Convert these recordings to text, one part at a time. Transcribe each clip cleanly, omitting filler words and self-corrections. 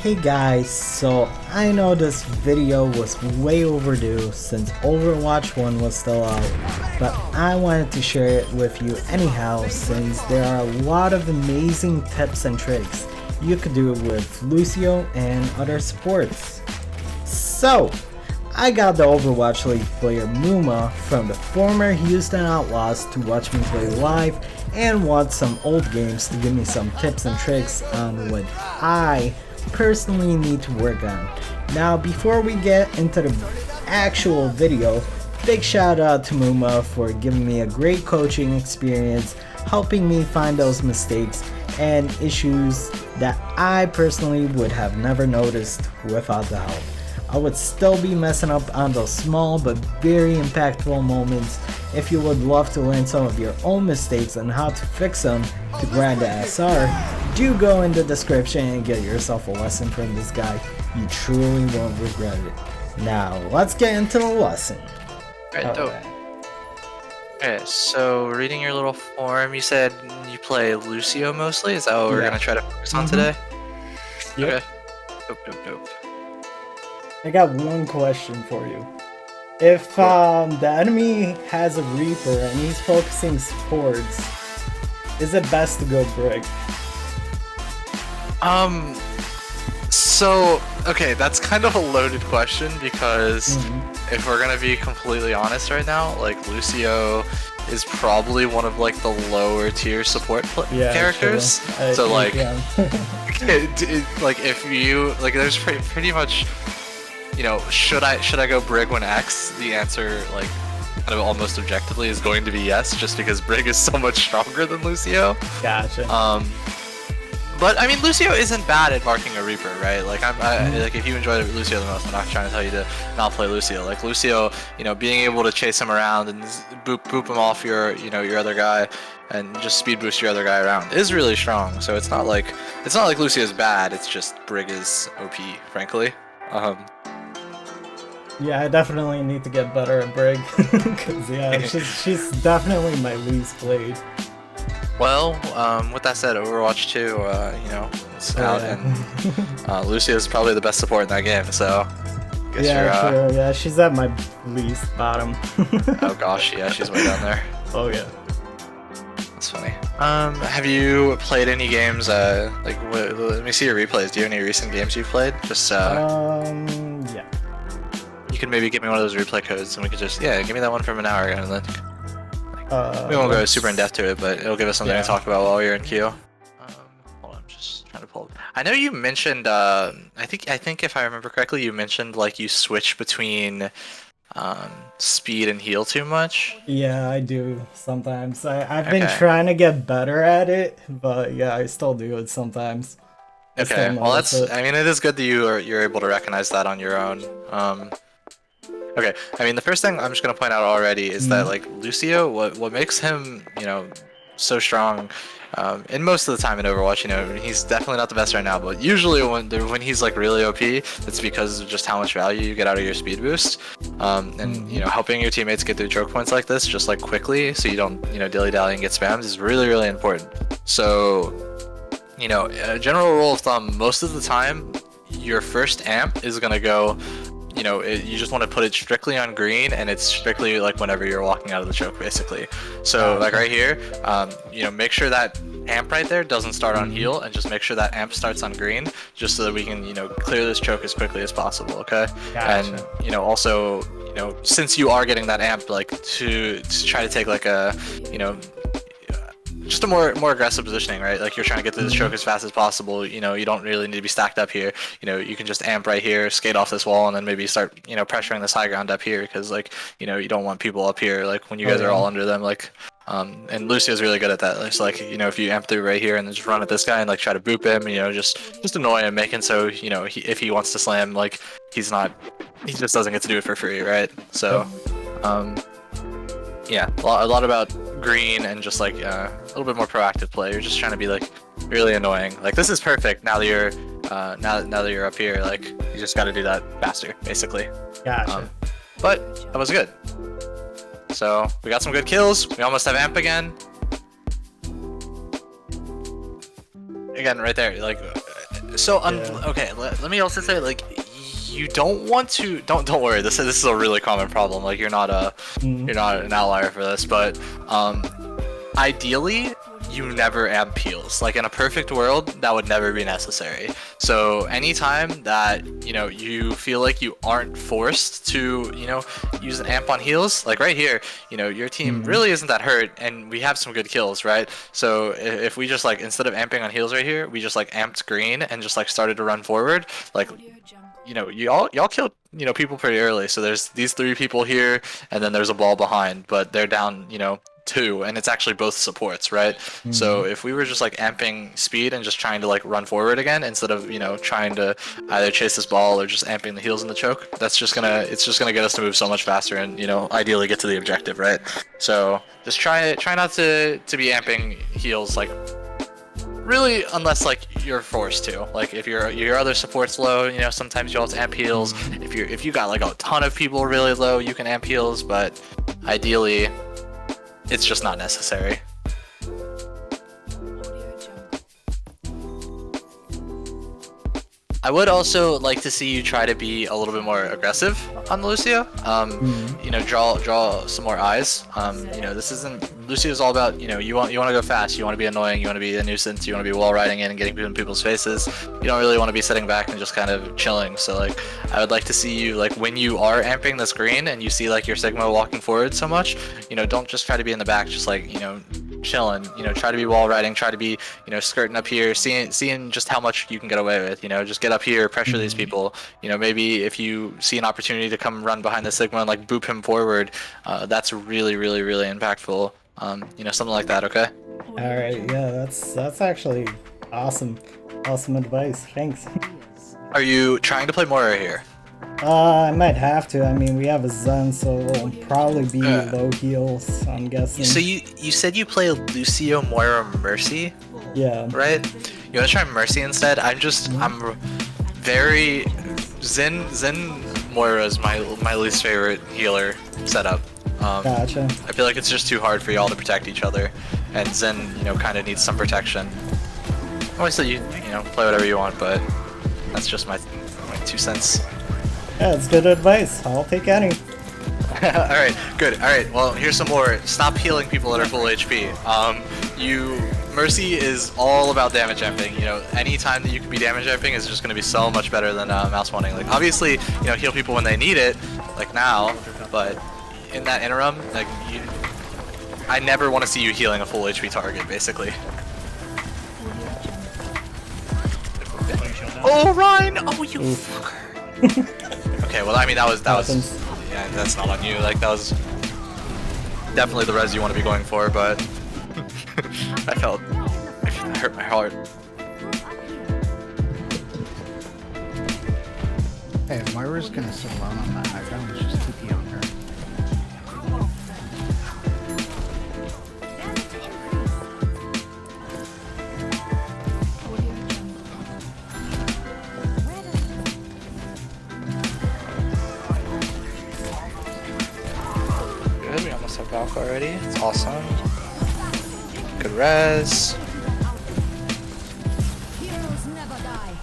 Hey guys, so I know this video was way overdue since Overwatch 1 was still out, but I wanted to share it with you anyhow since there are a lot of amazing tips and tricks you could do with Lucio and other supports. So, I got the Overwatch League player Muma from the former Houston Outlaws to watch me play live and watch some old games to give me some tips and tricks on what I personally need to work on. Now before we get into the actual video, big shout out to Muma for giving me a great coaching experience, helping me find those mistakes and issues that I personally would have never noticed without the help. I would still be messing up on those small but very impactful moments. If you would love to learn some of your own mistakes and how to fix them to grind the SR, do go in the description and get yourself a lesson from this guy. You truly won't regret it. Now, let's get into the lesson. Alright, dope. Alright, so reading your little form, you said you play Lucio mostly? Is that what we're gonna try to focus on today? Yep. Okay. Dope. I got one question for you. If the enemy has a Reaper and he's focusing supports, is it best to go Brig? So, okay, that's kind of a loaded question because if we're gonna be completely honest right now, like, Lucio is probably one of, like, the lower tier support characters. So, like, like, if you, like, there's pretty much, you know, should I go Brig when X? The answer, like, kind of almost objectively is going to be yes, just because Brig is so much stronger than Lucio. Gotcha. But I mean, Lucio isn't bad at marking a Reaper, right? Like, like, if you enjoy Lucio the most, I'm not trying to tell you to not play Lucio. Like, Lucio, you know, being able to chase him around and boop him off your other guy, and just speed boost your other guy around is really strong. So it's not like Lucio's bad. It's just Brig is OP, frankly. Yeah, I definitely need to get better at Brig, because yeah, she's definitely my least played. Well, with that said, Overwatch 2, you know, it's out, and Lucio's probably the best support in that game, so I guess true. Yeah, she's at my least bottom. Oh gosh, yeah, she's way down there. Oh yeah. That's funny. Have you played any games, like, let me see your replays. Do you have any recent games you've played? Just, yeah. You can maybe give me one of those replay codes, and we could just, give me that one from an hour ago, and then we won't go super in depth to it, but it'll give us something to talk about while you're in queue. Hold on, I'm just trying to pull. I know you mentioned, I think if I remember correctly, you mentioned, like, you switch between speed and heal too much. Yeah, I do sometimes. I've been trying to get better at it, but yeah, I still do it sometimes. Okay, well, I mean, it is good that you're able to recognize that on your own. Okay, I mean, the first thing I'm just gonna point out already is that, like, Lucio, what makes him, you know, so strong, and most of the time in Overwatch, you know, he's definitely not the best right now, but usually when he's, like, really OP, it's because of just how much value you get out of your speed boost, and, you know, helping your teammates get through choke points like this just, like, quickly, so you don't, you know, dilly-dally and get spammed is really, really important. So, you know, a general rule of thumb, most of the time, your first amp is gonna go, you know, you just want to put it strictly on green, and it's strictly, like, whenever you're walking out of the choke, basically. So, like, right here, you know, make sure that amp right there doesn't start on heal, and just make sure that amp starts on green, just so that we can, you know, clear this choke as quickly as possible, okay? Gotcha. And, you know, also, you know, since you are getting that amp, like, to try to take, like, a, you know, just a more aggressive positioning, right? Like, you're trying to get through this choke as fast as possible. You know, you don't really need to be stacked up here. You know, you can just amp right here, skate off this wall, and then maybe start, you know, pressuring this high ground up here, because, like, you know, you don't want people up here, like, when you guys are all under them, like, and Lucio's really good at that. It's like, you know, if you amp through right here and then just run at this guy and, like, try to boop him, you know, just annoy him, making so, you know, if he wants to slam, like, he just doesn't get to do it for free, right? So, yeah, a lot about green and just, like, a little bit more proactive play. You're just trying to be, like, really annoying. Like, this is perfect now that you're now that you're up here. Like, you just got to do that faster, basically. Gotcha. But that was good. So we got some good kills. We almost have amp again. Again, right there. Like, So okay, let me also say like you don't want to don't worry. This is a really common problem. Like you're not you're not an outlier for this, but ideally you never amp heals. Like in a perfect world, that would never be necessary. So anytime that, you know, you feel like you aren't forced to, you know, use an amp on heals, like right here, you know, your team really isn't that hurt and we have some good kills, right? So if we just like, instead of amping on heals right here, we just like amped green and just like started to run forward, like, you know, y'all killed, you know, people pretty early. So there's these 3 people here and then there's a ball behind, but they're down, you know, 2, and it's actually both supports, right? So if we were just like amping speed and just trying to like run forward again instead of, you know, trying to either chase this ball or just amping the heals in the choke, it's just gonna get us to move so much faster and, you know, ideally get to the objective, right? So just try not to be amping heals like really, unless like you're forced to. Like if your other support's low, you know, sometimes you have to amp heals. If you got like a ton of people really low, you can amp heals, but ideally it's just not necessary. I would also like to see you try to be a little bit more aggressive on Lucio. You know, draw some more eyes. You know, this isn't Lucio's all about, you know, you want to go fast, you want to be annoying, you want to be a nuisance, you want to be wall riding in and getting in people's faces. You don't really want to be sitting back and just kind of chilling. So like, I would like to see you like when you are amping this green and you see like your Sigma walking forward so much, you know, don't just try to be in the back, just like, you know, chilling, you know, try to be wall riding, try to be, you know, skirting up here, seeing just how much you can get away with, you know, just get up here, pressure these people, you know, maybe if you see an opportunity to come run behind the Sigma and like boop him forward, that's really impactful. You know, something like that, okay? Alright, yeah, that's actually awesome advice, thanks. Are you trying to play Moira here? I might have to. I mean, we have a Zen, so it'll probably be low heals, I'm guessing. So you said you play Lucio, Moira, Mercy? Yeah. Right? You wanna try Mercy instead? I'm very... Zen Moira is my least favorite healer setup. Gotcha. I feel like it's just too hard for y'all to protect each other, and Zen, you know, kind of needs some protection. Obviously, you know, play whatever you want, but that's just my 2 cents. Yeah, it's good advice. I'll take any. Alright, good. Alright, well, here's some more. Stop healing people that are full HP. Mercy is all about damage amping. You know, any time that you can be damage amping is just going to be so much better than mouse wanting. Like, obviously, you know, heal people when they need it, like now, but in that interim, like, I never want to see you healing a full HP target, basically. Oh, Ryan! Oh, you fucker! Okay, well, I mean, that was, yeah, that's not on you. Like, that was definitely the res you want to be going for, but I hurt my heart. Hey, if Moira's gonna sit alone on that high ground, let's just TP on her. Good, we almost have Valk already. It's awesome. Good res. Heroes never die.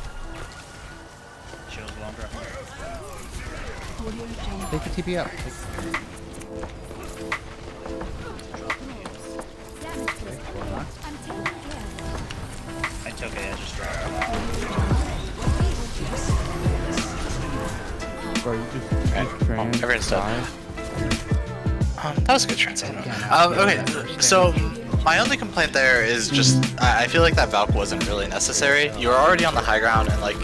Take the TP out. It's okay, I just dropped. Bro, you just Everyone's done. That was a good transition. Okay, so my only complaint there is just I feel like that Valk wasn't really necessary. You were already on the high ground, and like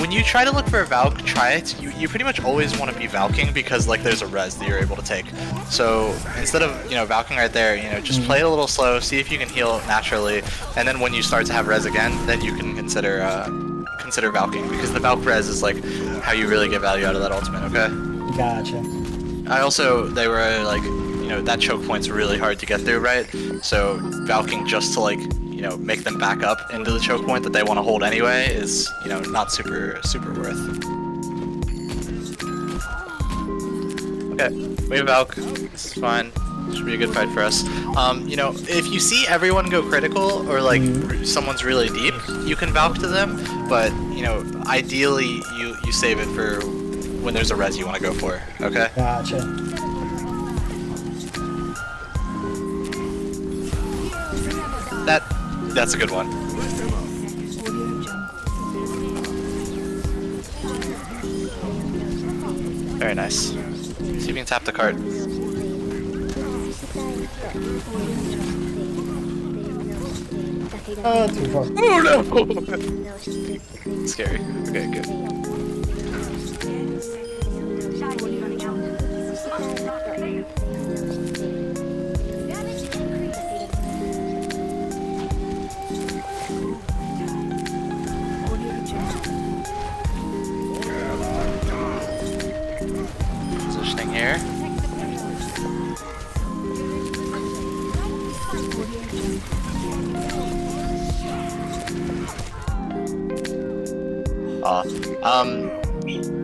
when you try to look for a Valk, try it. You pretty much always want to be Valking because like there's a res that you're able to take. So instead of, you know, Valking right there, you know, just play it a little slow, see if you can heal naturally, and then when you start to have res again, then you can consider Valking, because the Valk res is like how you really get value out of that ultimate. Okay. Gotcha. They were like, you know, that choke point's really hard to get through, right? So Valking just to like, you know, make them back up into the choke point that they want to hold anyway is, you know, not super worth. Okay, we have Valk. This is fine. Should be a good fight for us. You know, if you see everyone go critical or like someone's really deep, you can Valk to them. But you know, ideally you save it for when there's a res you want to go for. Okay. Gotcha. That's a good one. Very nice. See if you can tap the cart. Oh, too far. Oh no! Scary. Okay, good. Positioning here.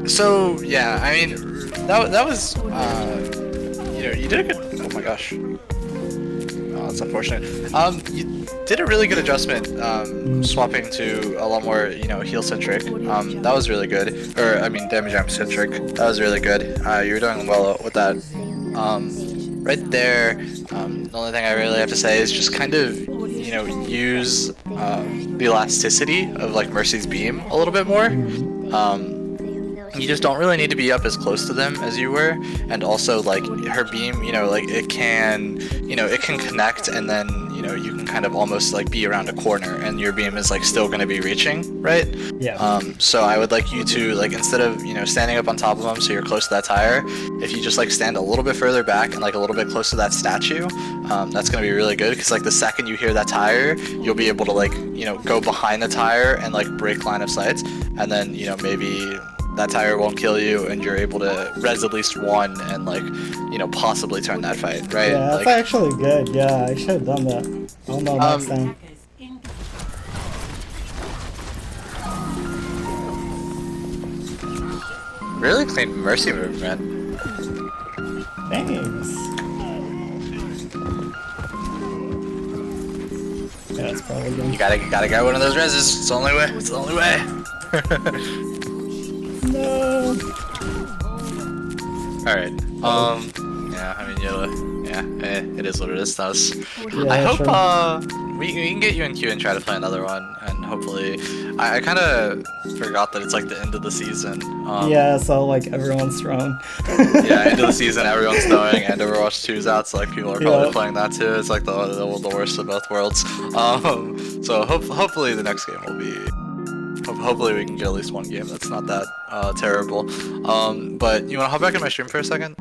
So yeah, I mean, that was, you know, you did a good. Oh my gosh. Oh, that's unfortunate. You did a really good adjustment, swapping to a lot more, you know, heal centric. That was really good. Or I mean, damage amp centric. That was really good. You were doing well with that. Right there. The only thing I really have to say is just kind of, you know, use the elasticity of like Mercy's beam a little bit more. You just don't really need to be up as close to them as you were, and also like her beam, you know, like it can, you know, it can connect, and then, you know, you can kind of almost like be around a corner, and your beam is like still going to be reaching, right? Yeah. So I would like you to like, instead of, you know, standing up on top of them so you're close to that tire, if you just like stand a little bit further back and like a little bit close to that statue, that's going to be really good, because like the second you hear that tire, you'll be able to like, you know, go behind the tire and like break line of sight, and then, you know, maybe that tire won't kill you, and you're able to res at least one and like, you know, possibly turn that fight, right? Yeah, that's like, actually good. Yeah, I should have done that. I'll know next time. really clean Mercy movement. Thanks. Yeah, that's probably good. You gotta get one of those reses. It's the only way. It's the only way. No. Alright. Yeah, I mean, it is what it is to us. Yeah, I hope, sure. we can get you in queue and try to play another one, and hopefully, I kind of forgot that it's like the end of the season. Yeah, so like everyone's thrown. Yeah, end of the season, everyone's throwing, and Overwatch 2's out, so like people are probably Yeah. playing that too. It's like the worst of both worlds. So hopefully the next game will be. Hopefully we can get at least one game that's not that terrible. But you want to hop back in my stream for a second?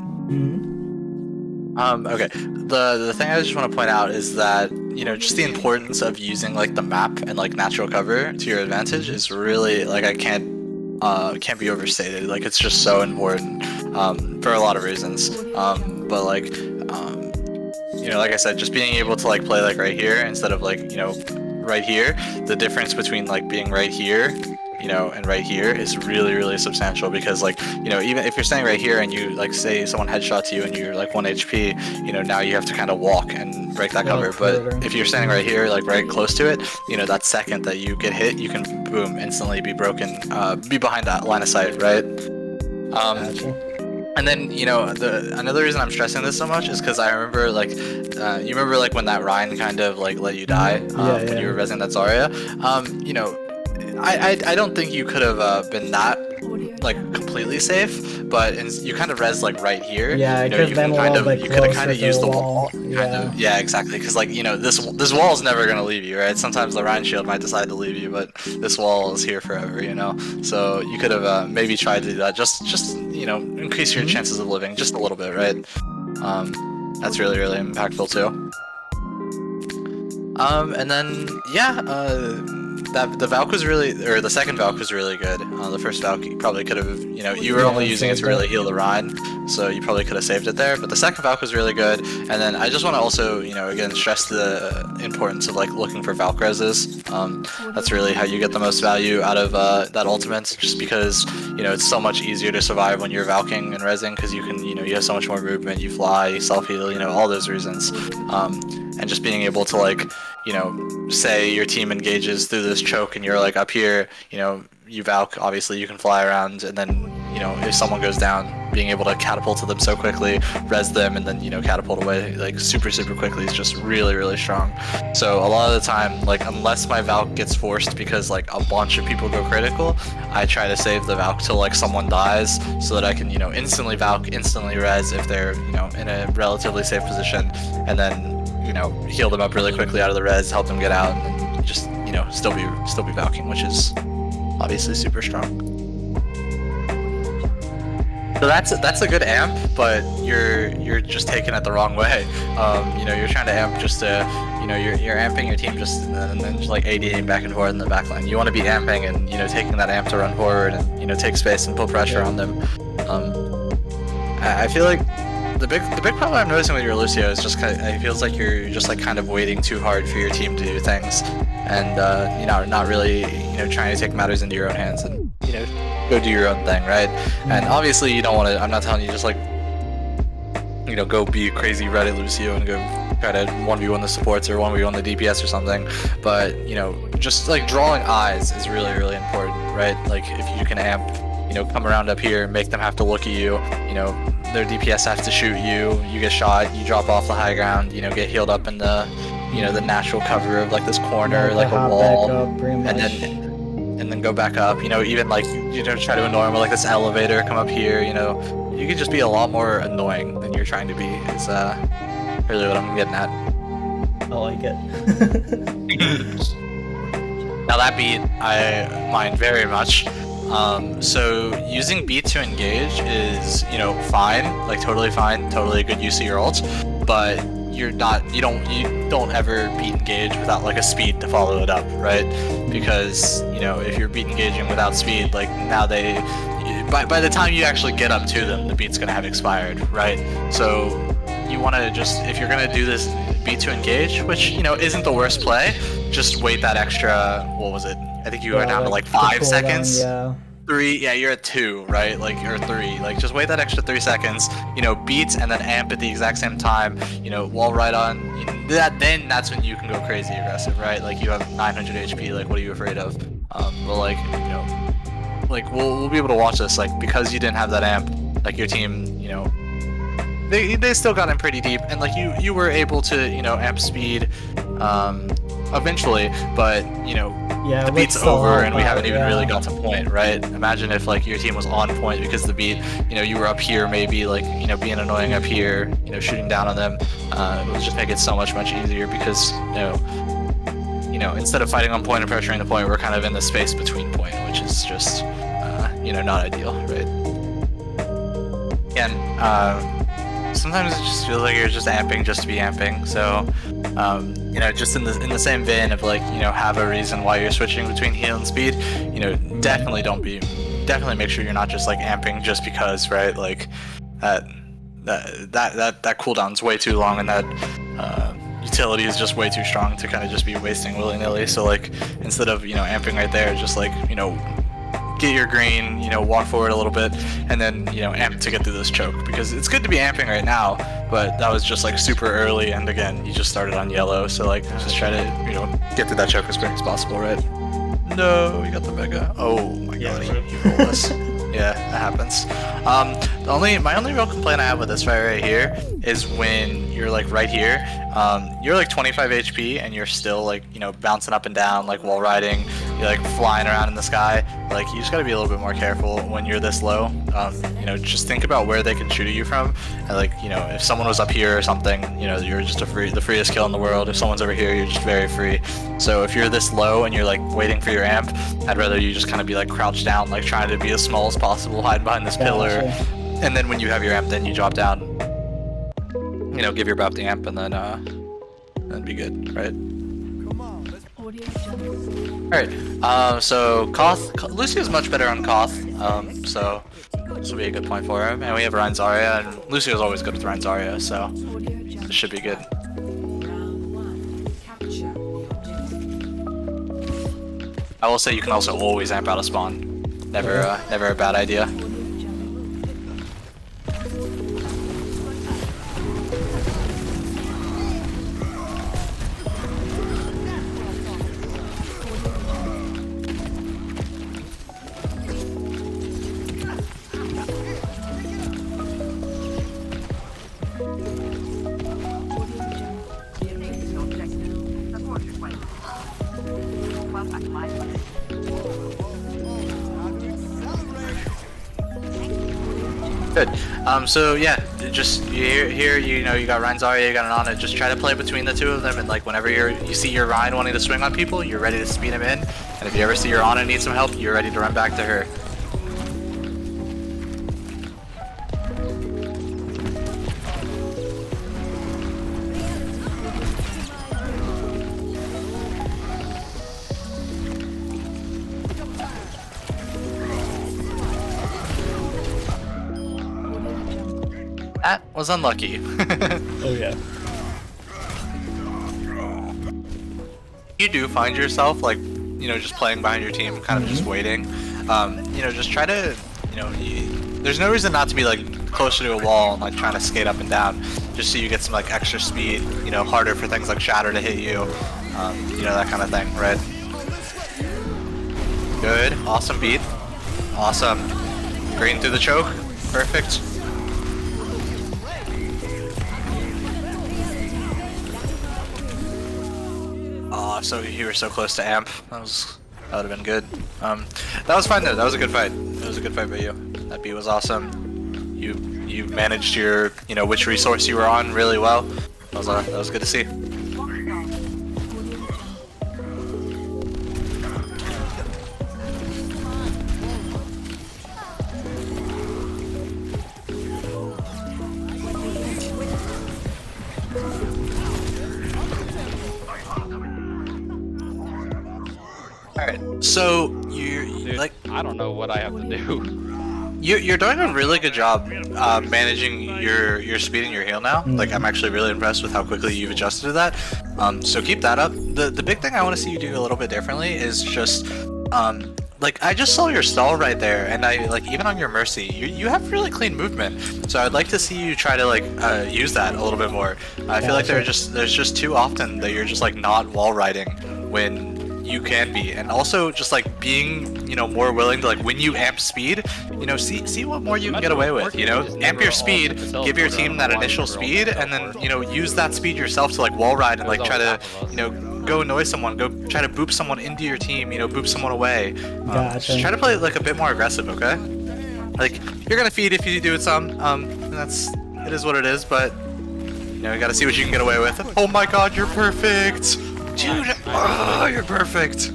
Okay. The thing I just want to point out is that, you know, just the importance of using like the map and like natural cover to your advantage is really, like, I can't be overstated. Like, it's just so important for a lot of reasons. But like, you know, like I said, just being able to like play like right here instead of like, you know, right here, the difference between like being right here, you know, and right here is really, really substantial, because like, you know, even if you're standing right here and you like say someone headshots you and you're like 1 HP, you know, now you have to kind of walk and break that cover. But if you're standing right here, like right close to it, you know, that second that you get hit, you can boom, instantly be broken, be behind that line of sight, right? Gotcha. And then, you know, another reason I'm stressing this so much is because I remember, like, you remember, like, when that Ryan kind of, like, let you die when you were rezzing that Zarya? You know, I don't think you could have been that, like, completely safe, but you kind of res like, right here. Yeah, you know, you can kind of, you could have kind of used the wall. Yeah, exactly, because, like, you know, this wall is never going to leave you, right? Sometimes the Ryan shield might decide to leave you, but this wall is here forever, you know? So you could have maybe tried to do that, just you know, increase your chances of living just a little bit, right? That's really, really impactful too. And then, yeah, that the Valk was really, or the second Valk was really good. The first Valk you probably could have, you know, you were only using it to really heal the Rhine, so you probably could have saved it there. But the second Valk was really good. And then I just want to also, you know, again stress the importance of like looking for Valk reses. That's really how you get the most value out of that ultimate, just because you know it's so much easier to survive when you're Valking and resing, because you can, you know, you have so much more movement, you fly, you self heal, you know, all those reasons. And just being able to like, you know, say your team engages through this choke and you're like up here, you know, you Valk, obviously you can fly around, and then, you know, if someone goes down, being able to catapult to them so quickly, res them, and then, you know, catapult away like super quickly is just really strong. So a lot of the time, like, unless my Valk gets forced because like a bunch of people go critical, I try to save the Valk till like someone dies, so that I can, you know, instantly Valk, instantly res if they're, you know, in a relatively safe position, and then, you know, heal them up really quickly out of the res, help them get out, and then just, you know, still be Valking, which is obviously super strong. So that's a good amp, but you're just taking it the wrong way. You know, you're trying to amp just to, you know, you're amping your team just and then just like ADing back and forth in the backline. You want to be amping and, you know, taking that amp to run forward and, you know, take space and put pressure on them. I feel like the big problem I'm noticing with your Lucio is just kind of, it feels like you're just like kind of waiting too hard for your team to do things, and you know, not really, you know, trying to take matters into your own hands and, you know, go do your own thing, right? And obviously you don't want to, I'm not telling you just like, you know, go be a crazy Reddit Lucio and go try to 1v1 the supports or 1v1 the DPS or something, but, you know, just like drawing eyes is really important, right? Like if you can amp, you know, come around up here, make them have to look at you, you know, their DPS have to shoot you, you get shot, you drop off the high ground, you know, get healed up in the, you know, the natural cover of like this corner, like a wall, and then go back up, you know, even like, you know, try to annoy them with like this elevator, come up here, you know, you can just be a lot more annoying than you're trying to be, is really what I'm getting at. I like it. Now that beat, I mind very much. So using beat to engage is, you know, fine, like totally fine, totally a good use of your ult, but you don't ever beat engage without like a speed to follow it up, right? Because, you know, if you're beat engaging without speed, like now by the time you actually get up to them, the beat's gonna have expired, right? So you want to just, if you're gonna do this beat to engage, which, you know, isn't the worst play, just wait that extra, what was it? I think you went down to like 5 seconds. Yeah. 3, yeah, you're at 2, right? Like, or 3. Like, just wait that extra 3 seconds, you know, beat and then amp at the exact same time, you know, wall right on. You know, then that's when you can go crazy aggressive, right? Like, you have 900 HP, like, what are you afraid of? But like, you know, like, we'll be able to watch this, like, because you didn't have that amp, like, your team, you know, they still got in pretty deep, and like you were able to, you know, amp speed eventually, but, you know, yeah, the beat's over and we haven't even really got to point, right? Imagine if like your team was on point because the beat, you know, you were up here, maybe like, you know, being annoying up here, you know, shooting down on them. It would just make it so much easier because, you know, instead of fighting on point and pressuring the point, we're kind of in the space between point, which is just, you know, not ideal, right? And sometimes it just feels like you're just amping just to be amping. So, you know, just in the same vein of like, you know, have a reason why you're switching between heal and speed. You know, definitely make sure you're not just like amping just because, right? Like that cooldown's way too long, and that utility is just way too strong to kind of just be wasting willy-nilly. So like, instead of, you know, amping right there, just like, you know, get your green, you know, walk forward a little bit, and then, you know, amp to get through this choke, because it's good to be amping right now, but that was just like super early, and again, you just started on yellow, so like, just try to, you know, get through that choke as quick as possible, right? No, we got the mega. Oh my god, you rolled us. Yeah, that happens. My only real complaint I have with this fight right here is when you're like right here, you're like 25 HP and you're still like, you know, bouncing up and down, like wall riding, you're like flying around in the sky. Like, you just gotta be a little bit more careful when you're this low. You know, just think about where they can shoot at you from. And like, you know, if someone was up here or something, you know, you're just the freest kill in the world. If someone's over here, you're just very free. So if you're this low and you're like waiting for your amp, I'd rather you just kind of be like crouched down, like trying to be as small as possible, hide behind this pillar, and then when you have your amp, then you drop down, you know, give your buff the amp, and then be good, right? Audio jungle. Alright, so Lucio's much better on Koth, so this will be a good point for him. And we have Ryan Zarya, and Lucio's always good with Ryan Zarya, so this should be good. I will say you can also always amp out a spawn. Never a bad idea. Good. So yeah, just here, you know, you got Ryan Zarya, you got an Ana. Just try to play between the two of them, and like whenever you see your Ryan wanting to swing on people, you're ready to speed him in. And if you ever see your Ana need some help, you're ready to run back to her. That was unlucky. Oh yeah. You do find yourself like, you know, just playing behind your team, kind of just waiting. You know, just try to, you know, there's no reason not to be like closer to a wall and like trying to skate up and down, just so you get some like extra speed. You know, harder for things like Shatter to hit you. You know, that kind of thing, right? Good, awesome beat, awesome. Green through the choke, perfect. So you were so close to amp. That would have been good. That was fine though. That was a good fight. It was a good fight by you. That beat was awesome. You managed your, you know, which resource you were on really well. That was good to see. Alright, so Dude, like, I don't know what I have to do. You're doing a really good job managing your speed and your heal now. Like, I'm actually really impressed with how quickly you've adjusted to that. So keep that up. The big thing I want to see you do a little bit differently is just like, I just saw your stall right there, and I like, even on your Mercy, you have really clean movement. So I'd like to see you try to like use that a little bit more. I feel like there's just too often that you're just like not wall riding when you can be, and also just like being, you know, more willing to like, when you amp speed, you know, see what more you can get away with, you know, amp your speed, give your team that initial speed, and then, you know, use that speed yourself to like wall ride and like try to, you know, go annoy someone, go try to boop someone into your team, you know, boop someone away. Just try to play like a bit more aggressive, okay? Like, you're gonna feed if you do it some, and it is what it is, but you know, you gotta see what you can get away with. Oh my god, you're perfect! Dude, oh, you're perfect.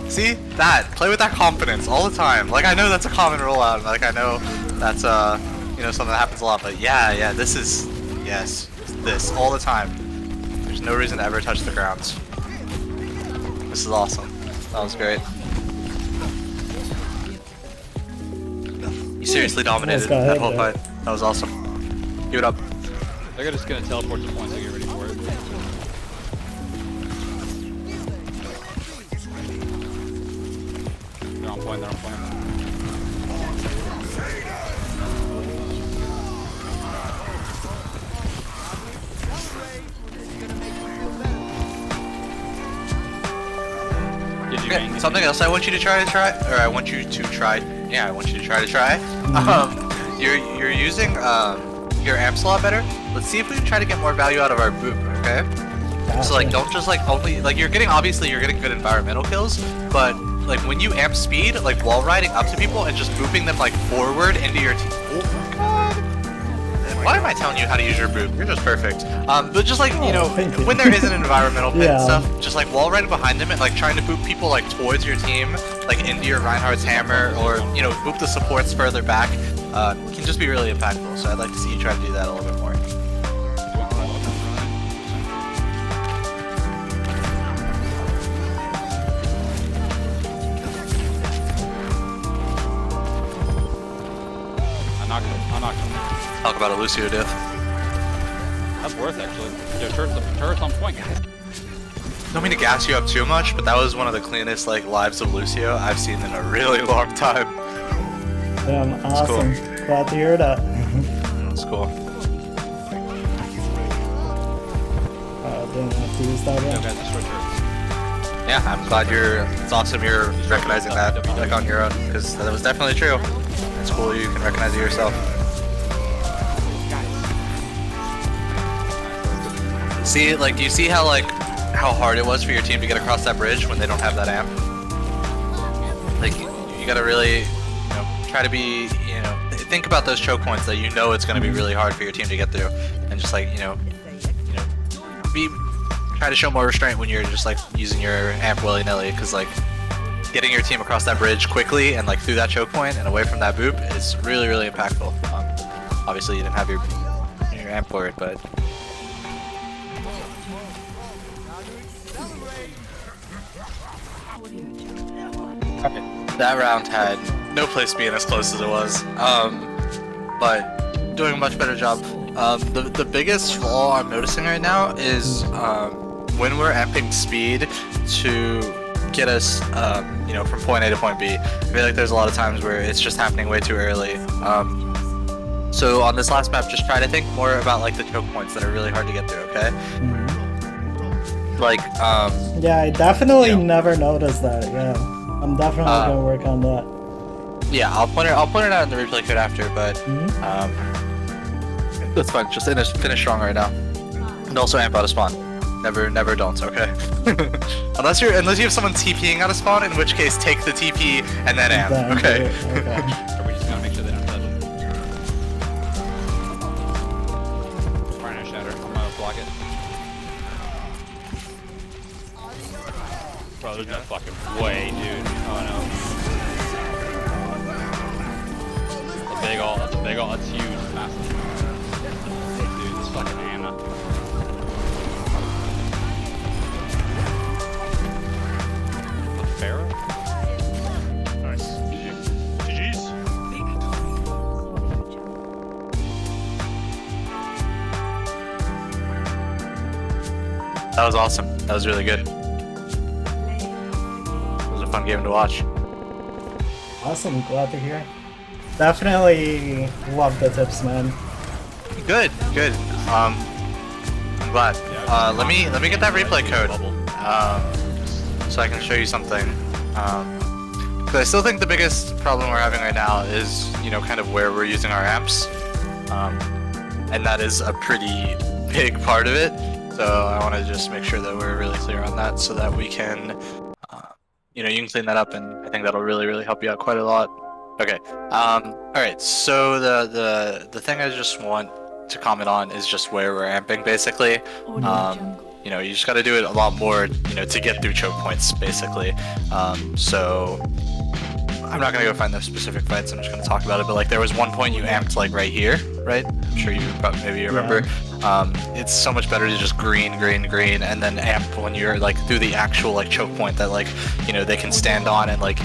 See? That. Play with that confidence all the time. Like, I know that's a common rollout, and like, I know that's, you know, something that happens a lot, but yeah, this is, yes, this, all the time. There's no reason to ever touch the grounds. This is awesome. That was great. You seriously dominated that whole fight. That was awesome. Give it up. They're just gonna teleport to points, so get ready for it. They're on point, they're on point. Okay, something else I want you to try, or I want you to try, yeah, I want you to try. You're using your amps a lot better. Let's see if we can try to get more value out of our boop, okay? So like, don't just like only, like, obviously you're getting good environmental kills, but like when you amp speed, like wall riding up to people and just booping them like forward into your team. Oh my god. Why am I telling you how to use your boop? You're just perfect. But just like, you know, when there is an environmental pit and stuff, just like wall riding behind them and like trying to boop people like towards your team, like into your Reinhardt's hammer, or, you know, boop the supports further back, can just be really impactful. So I'd like to see you try to do that a little bit more. Talk about a Lucio diff. That's worth actually. Yo, turret's on point, guys. Don't mean to gas you up too much, but that was one of the cleanest like lives of Lucio I've seen in a really long time. Damn, awesome. Glad to hear that. That's cool. Didn't have to use that Yo, one. guys, destroy turrets. Yeah, I'm glad it's awesome you're recognizing that like on your own, because that was definitely true. It's cool you can recognize it yourself. See, like, do you see how hard it was for your team to get across that bridge when they don't have that amp? Like, you gotta really, try to be, think about those choke points that you know it's gonna be really hard for your team to get through, and just like, try to show more restraint when you're just like using your amp willy-nilly, because like getting your team across that bridge quickly and like through that choke point and away from that boop is really, really impactful. Obviously you didn't have your amp for it, but that round had no place being as close as it was, but doing a much better job. The biggest flaw I'm noticing right now is when we're amping speed to get us, from point A to point B. I feel like there's a lot of times where it's just happening way too early. So on this last map, just try to think more about like the choke points that are really hard to get through. Okay. Like. Yeah, I definitely never noticed that. Yeah, I'm definitely gonna work on that. Yeah, I'll point it out in the replay code after, but that's fine. Just finish strong right now, and also amp out of spawn. Never don't. Okay. unless you have someone TPing out of spawn, in which case take the TP and then amp. Okay. Or we just gotta make sure they don't touch it. Fire shatter. I'm gonna block it. Bro, there's no fucking way, dude. Oh no. That's a big ult. That's huge. It's massive. Dude, this fucking Anna. Pharaoh? Nice. GG's. That was awesome. That was really good. It was a fun game to watch. Awesome, glad to hear. Definitely love the tips, man. Good. I'm glad. Let me get that replay code. So I can show you something. Because I still think the biggest problem we're having right now is, kind of where we're using our amps. And that is a pretty big part of it. So I want to just make sure that we're really clear on that so that we can, you can clean that up, and I think that'll really, really help you out quite a lot. Okay. Alright, so the thing I just want to comment on is just where we're amping, basically. You just got to do it a lot more, to get through choke points, basically. So I'm not gonna go find the specific fights. I'm just gonna talk about it. But like, there was one point you amped like right here, right? I'm sure you maybe remember. Yeah. It's so much better to just green, and then amp when you're like through the actual like choke point that like they can stand on, and like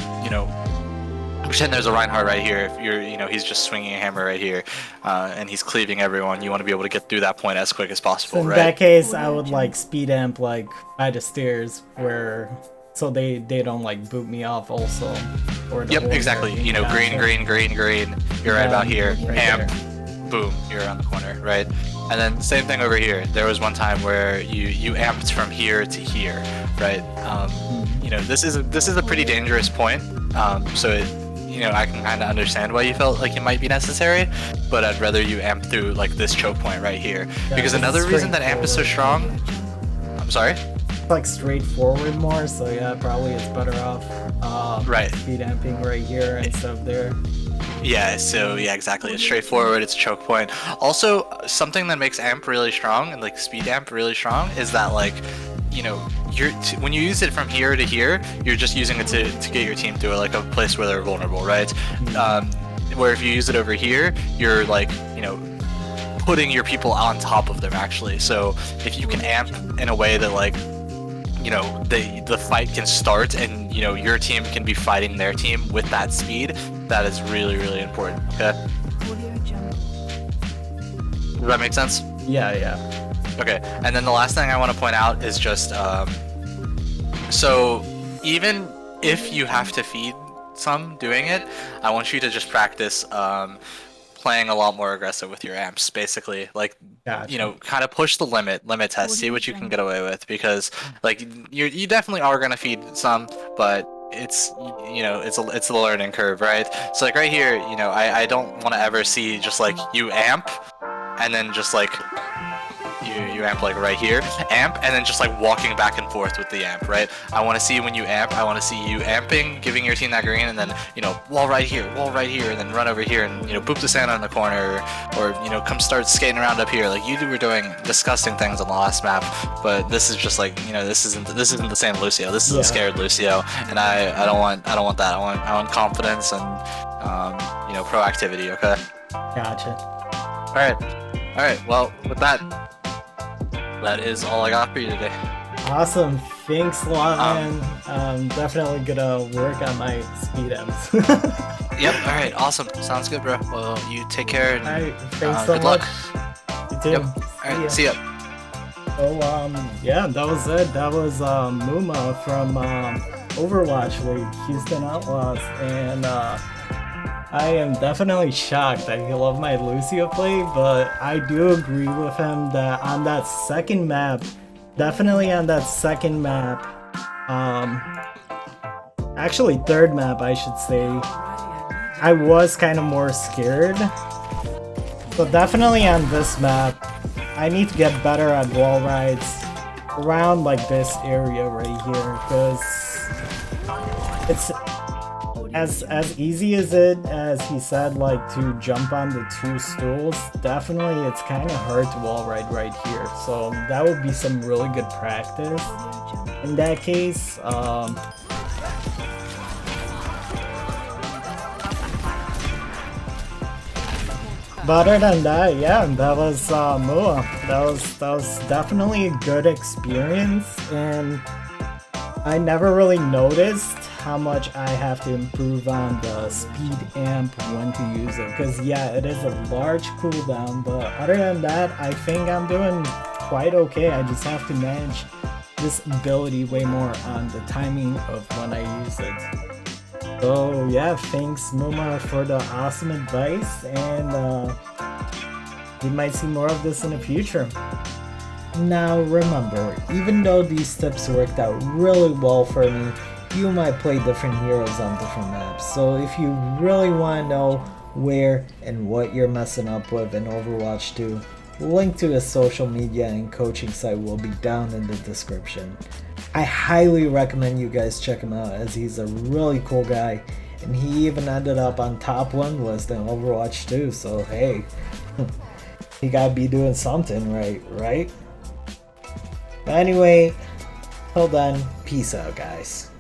pretend there's a Reinhardt right here. If you're, he's just swinging a hammer right here, and he's cleaving everyone. You want to be able to get through that point as quick as possible, so in right? that case, I would like speed amp like by the stairs so they don't like boot me off also. Or yep, exactly. Green. You're right about here. Right amp, there. Boom. You're around the corner, right? And then same thing over here. There was one time where you amped from here to here, right? This is a pretty dangerous point. So it. I can kind of understand why you felt like it might be necessary, but I'd rather you amp through like this choke point right here. Yeah, because another reason that amp is so strong. I'm sorry? Like straightforward more, so yeah, probably it's better off right. speed amping right here instead of there. Yeah, so yeah, exactly. It's straightforward, it's a choke point. Also, something that makes amp really strong and like speed amp really strong is that like, when you use it from here to here, you're just using it to get your team through like a place where they're vulnerable, right? Where if you use it over here, you're like, putting your people on top of them actually. So if you can amp in a way that like, the fight can start and your team can be fighting their team with that speed, that is really, really important. Okay. Does that make sense? Yeah, yeah. Okay, and then the last thing I want to point out is just, so even if you have to feed some doing it, I want you to just practice playing a lot more aggressive with your amps, basically. Like, Gotcha. you know, kind of push the limit test, see what you can get away with, because like you definitely are gonna feed some, but it's, you know, it's a learning curve, right? So like right here, you know, I don't want to ever see just like you amp and then just like you amp like right here, amp, and then just like walking back and forth with the amp, right? I want to see when you amp, I want to see you amping, giving your team that green, and then, you know, wall right here, and then run over here and, you know, boop the sand on the corner, or, you know, come start skating around up here. Like, you were doing disgusting things on the last map, but this is just like, you know, this isn't the same Lucio. This is a scared Lucio, and I don't want that. I want confidence and you know, proactivity. Okay. Gotcha. All right. Well, with that. That is all I got for you today. Awesome. Thanks a lot, man. I'm definitely gonna work on my speed amps. Yep. All right. Awesome. Sounds good, bro. Well, you take care. And, all right. Thanks so good much. luck. You too. Yep. All right. See ya. So, yeah, that was it. That was Muma from Overwatch League, Houston Outlaws, and I am definitely shocked that he loved my Lucio play, but I do agree with him that on that second map, actually third map I should say, I was kind of more scared. So definitely on this map, I need to get better at wall rides around like this area right here, because it's as easy as he said, like, to jump on the two stools. Definitely it's kind of hard to wall ride right here, so that would be some really good practice in that case. But other than that, yeah, that was Mua. That was definitely a good experience, and I never really noticed how much I have to improve on the speed amp when to use it, because yeah, it is a large cooldown, but other than that, I think I'm doing quite okay. I just have to manage this ability way more on the timing of when I use it. So yeah, thanks Muma for the awesome advice, and we might see more of this in the future. Now remember, even though these tips worked out really well for me, you might play different heroes on different maps. So if you really want to know where and what you're messing up with in Overwatch 2, link to his social media and coaching site will be down in the description. I highly recommend you guys check him out, as he's a really cool guy, and he even ended up on top 1 list in Overwatch 2, so hey, he gotta be doing something right? But anyway, till then, peace out guys.